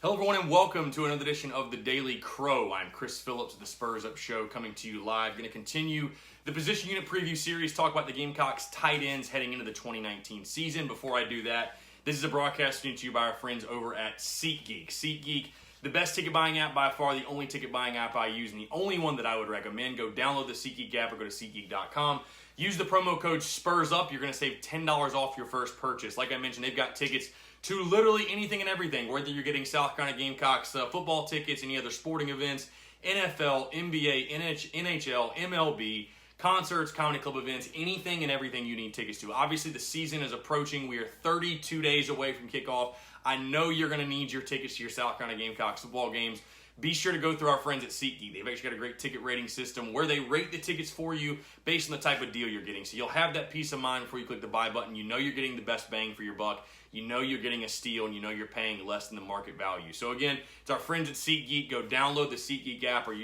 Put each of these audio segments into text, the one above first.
Hello everyone and welcome to another edition of the Daily Crow. I'm Chris Phillips of the Spurs Up Show coming to you live. Going to continue the position unit preview series, talk about the Gamecocks tight ends heading into the 2019 season. Before I do that, this is a broadcast brought to you by our friends over at SeatGeek. SeatGeek, the best ticket buying app by far, the only ticket buying app I use, and the only one that I would recommend. Go download the SeatGeek app or go to SeatGeek.com. Use the promo code SPURSUP. You're going to save $10 off your first purchase. Like I mentioned, they've got tickets to literally anything and everything, whether you're getting South Carolina Gamecocks football tickets, any other sporting events, NFL, NBA, NHL, MLB, concerts, comedy club events, anything and everything you need tickets to. Obviously, the season is approaching. We are 32 days away from kickoff. I know you're going to need your tickets to your South Carolina Gamecocks football games. Be sure to go through our friends at SeatGeek. They've actually got a great ticket rating system where they rate the tickets for you based on the type of deal you're getting. So you'll have that peace of mind before you click the buy button. You know you're getting the best bang for your buck. You know you're getting a steal, and you know you're paying less than the market value. So again, it's our friends at SeatGeek. Go download the SeatGeek app or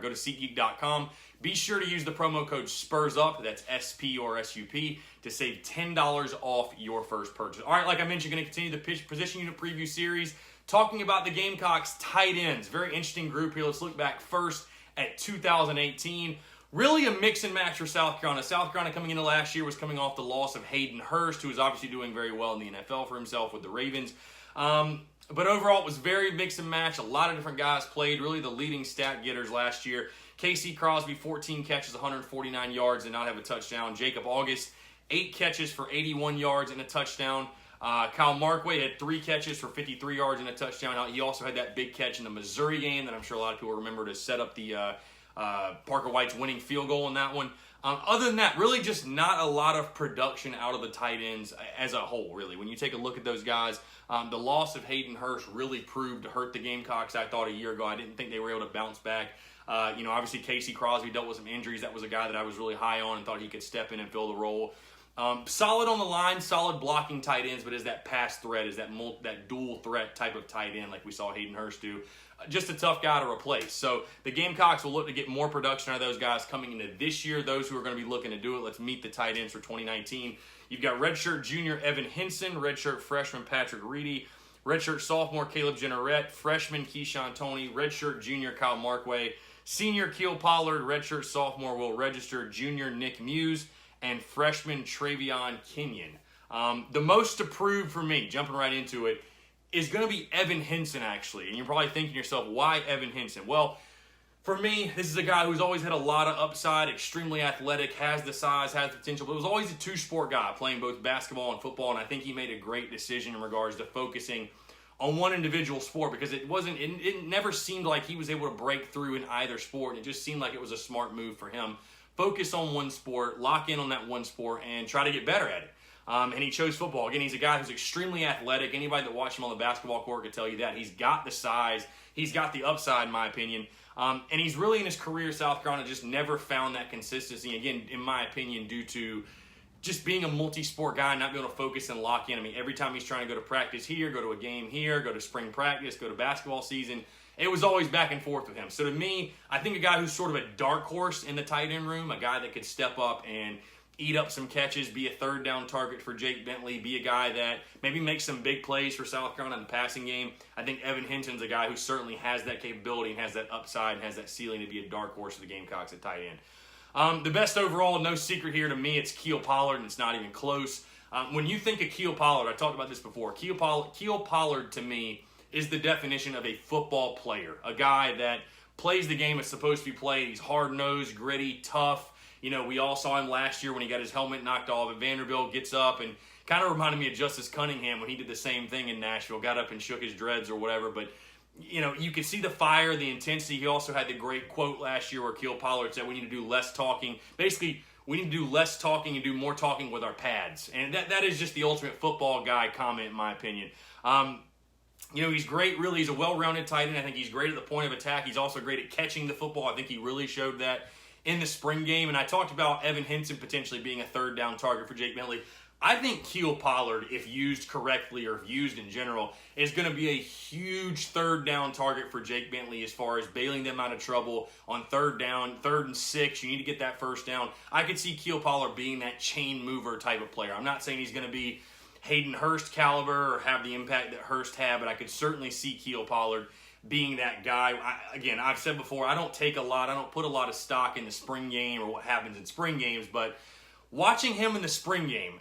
go to SeatGeek.com. Be sure to use the promo code SPURSUP, that's S-P-U-R-S-U-P, to save $10 off your first purchase. All right, like I mentioned, going to continue the position unit preview series, talking about the Gamecocks tight ends. Very interesting group here. Let's look back first at 2018. Really a mix and match for South Carolina. South Carolina coming into last year was coming off the loss of Hayden Hurst, who was obviously doing very well in the NFL for himself with the Ravens. But overall, it was very mix and match. A lot of different guys played. Really the leading stat getters last year. K.C. Crosby, 14 catches, 149 yards, and not have a touchdown. Jacob August, 8 catches for 81 yards and a touchdown. Kyle Markway had 3 catches for 53 yards and a touchdown. He also had that big catch in the Missouri game that I'm sure a lot of people remember to set up the Parker White's winning field goal in that one. Other than that, really just not a lot of production out of the tight ends as a whole, really. When you take a look at those guys, the loss of Hayden Hurst really proved to hurt the Gamecocks, I thought, a year ago. I didn't think they were able to bounce back. Obviously, K.C. Crosby dealt with some injuries. That was a guy that I was really high on and thought he could step in and fill the role. Solid on the line, solid blocking tight ends, but is that pass threat, is that dual threat type of tight end like we saw Hayden Hurst do. Just a tough guy to replace. So the Gamecocks will look to get more production out of those guys coming into this year. Those who are going to be looking to do it, let's meet the tight ends for 2019. You've got redshirt junior Evan Henson, redshirt freshman Patrick Reedy, redshirt sophomore Caleb Jennerette, freshman Keyshawn Toney, redshirt junior Kyle Markway, senior Keel Pollard, redshirt sophomore Will Register, junior Nick Muse, and freshman Travion Kenyon. The most approved for me, jumping right into it, is going to be Evan Henson, actually. And you're probably thinking to yourself, why Evan Henson? Well, for me, this is a guy who's always had a lot of upside, extremely athletic, has the size, has the potential, but was always a two-sport guy, playing both basketball and football, and I think he made a great decision in regards to focusing on one individual sport, because it never seemed like he was able to break through in either sport. It just seemed like it was a smart move for him. Focus on one sport, lock in on that one sport, and try to get better at it. And he chose football. Again, he's a guy who's extremely athletic. Anybody that watched him on the basketball court could tell you that. He's got the size. He's got the upside, in my opinion. And he's really, in his career, South Carolina just never found that consistency. Again, in my opinion, due to just being a multi-sport guy, not being able to focus and lock in. I mean, every time he's trying to go to practice here, go to a game here, go to spring practice, go to basketball season, it was always back and forth with him. So to me, I think a guy who's sort of a dark horse in the tight end room, a guy that could step up and eat up some catches, be a third down target for Jake Bentley, be a guy that maybe makes some big plays for South Carolina in the passing game. I think Evan Henson's a guy who certainly has that capability and has that upside and has that ceiling to be a dark horse for the Gamecocks at tight end. The best overall, no secret here to me, it's Keel Pollard, and it's not even close. When you think of Keel Pollard, I talked about this before, Keel Pollard to me is the definition of a football player, a guy that plays the game it's supposed to be played. He's hard-nosed, gritty, tough. We all saw him last year when he got his helmet knocked off at Vanderbilt, gets up, and kind of reminded me of Justice Cunningham when he did the same thing in Nashville, got up and shook his dreads or whatever. But, you could see the fire, the intensity. He also had the great quote last year where Keel Pollard said, we need to do less talking. Basically, we need to do less talking and do more talking with our pads. And that is just the ultimate football guy comment, in my opinion. He's great, really. He's a well-rounded tight end. I think he's great at the point of attack. He's also great at catching the football. I think he really showed that in the spring game. And I talked about Evan Henson potentially being a third down target for Jake Bentley. I think Keel Pollard, if used correctly or if used in general, is going to be a huge third down target for Jake Bentley as far as bailing them out of trouble on third down, 3rd and 6. You need to get that first down. I could see Keel Pollard being that chain mover type of player. I'm not saying he's going to be Hayden Hurst caliber or have the impact that Hurst had, but I could certainly see Keel Pollard being that guy. Again, I've said before, I don't put a lot of stock in the spring game or what happens in spring games, but watching him in the spring game,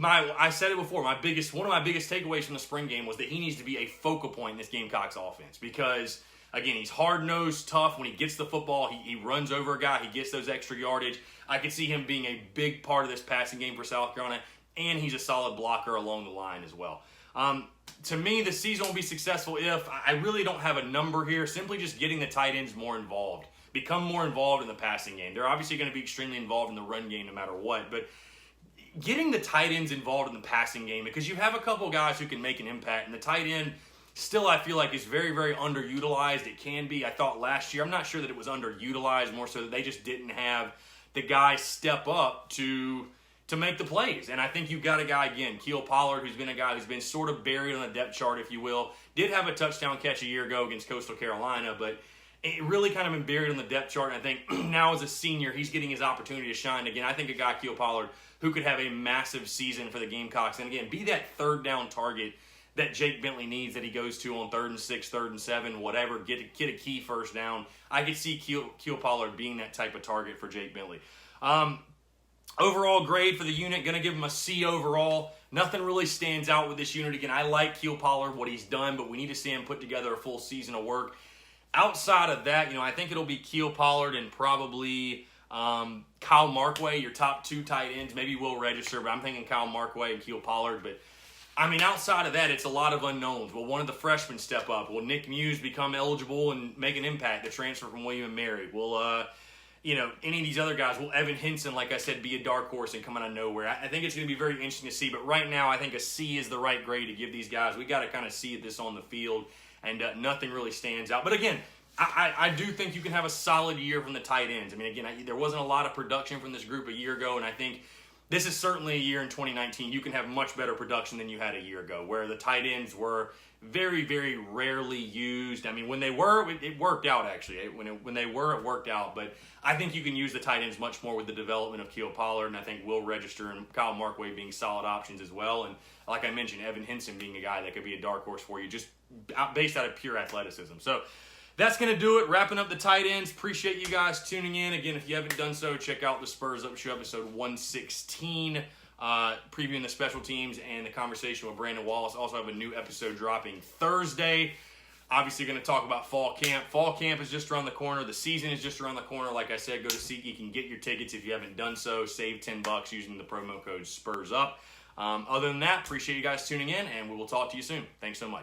I said it before, one of my biggest takeaways from the spring game was that he needs to be a focal point in this Gamecocks offense because, again, he's hard-nosed, tough. When he gets the football, he runs over a guy, he gets those extra yardage. I could see him being a big part of this passing game for South Carolina, and he's a solid blocker along the line as well. To me, the season will be successful if, I really don't have a number here, simply just getting the tight ends more involved, become more involved in the passing game. They're obviously going to be extremely involved in the run game no matter what, but getting the tight ends involved in the passing game, because you have a couple guys who can make an impact, and the tight end still I feel like is very, very underutilized. It can be. I thought last year, I'm not sure that it was underutilized, more so that they just didn't have the guy step up to make the plays. And I think you've got a guy, again, Keel Pollard, who's been a guy who's been sort of buried on the depth chart, if you will. Did have a touchdown catch a year ago against Coastal Carolina, but it really kind of been buried on the depth chart. And I think now as a senior, he's getting his opportunity to shine. Again, I think a guy, Keel Pollard, who could have a massive season for the Gamecocks. And again, be that third down target that Jake Bentley needs, that he goes to on 3rd and 6, 3rd and 7, whatever, get a key first down. I could see Keel Pollard being that type of target for Jake Bentley. Overall grade for the unit, going to give him a C overall. Nothing really stands out with this unit. Again, I like Keel Pollard, what he's done, but we need to see him put together a full season of work. Outside of that, I think it'll be Keel Pollard and probably Kyle Markway, your top two tight ends. Maybe we'll register, but I'm thinking Kyle Markway and Keel Pollard. But, outside of that, it's a lot of unknowns. Will one of the freshmen step up? Will Nick Muse become eligible and make an impact, the transfer from William & Mary? Will any of these other guys, will Evan Henson, like I said, be a dark horse and come out of nowhere? I think it's going to be very interesting to see, but right now I think a C is the right grade to give these guys. We got to kind of see this on the field, and nothing really stands out. But again, I do think you can have a solid year from the tight ends. There wasn't a lot of production from this group a year ago, and I think this is certainly a year in 2019 you can have much better production than you had a year ago, where the tight ends were very, very rarely used. When they were, it worked out, actually. When they were, it worked out. But I think you can use the tight ends much more with the development of Keel Pollard, and I think Will Register and Kyle Markway being solid options as well. And like I mentioned, Evan Henson being a guy that could be a dark horse for you, just based out of pure athleticism. So that's going to do it. Wrapping up the tight ends. Appreciate you guys tuning in. Again, if you haven't done so, check out the Spurs Up Show, episode 116. Previewing the special teams and the conversation with Brandon Wallace. Also have a new episode dropping Thursday. Obviously going to talk about fall camp. Fall camp is just around the corner. The season is just around the corner. Like I said, go to SeatGeek and get your tickets if you haven't done so. Save $10 using the promo code SPURSUP. Other than that, appreciate you guys tuning in, and we will talk to you soon. Thanks so much.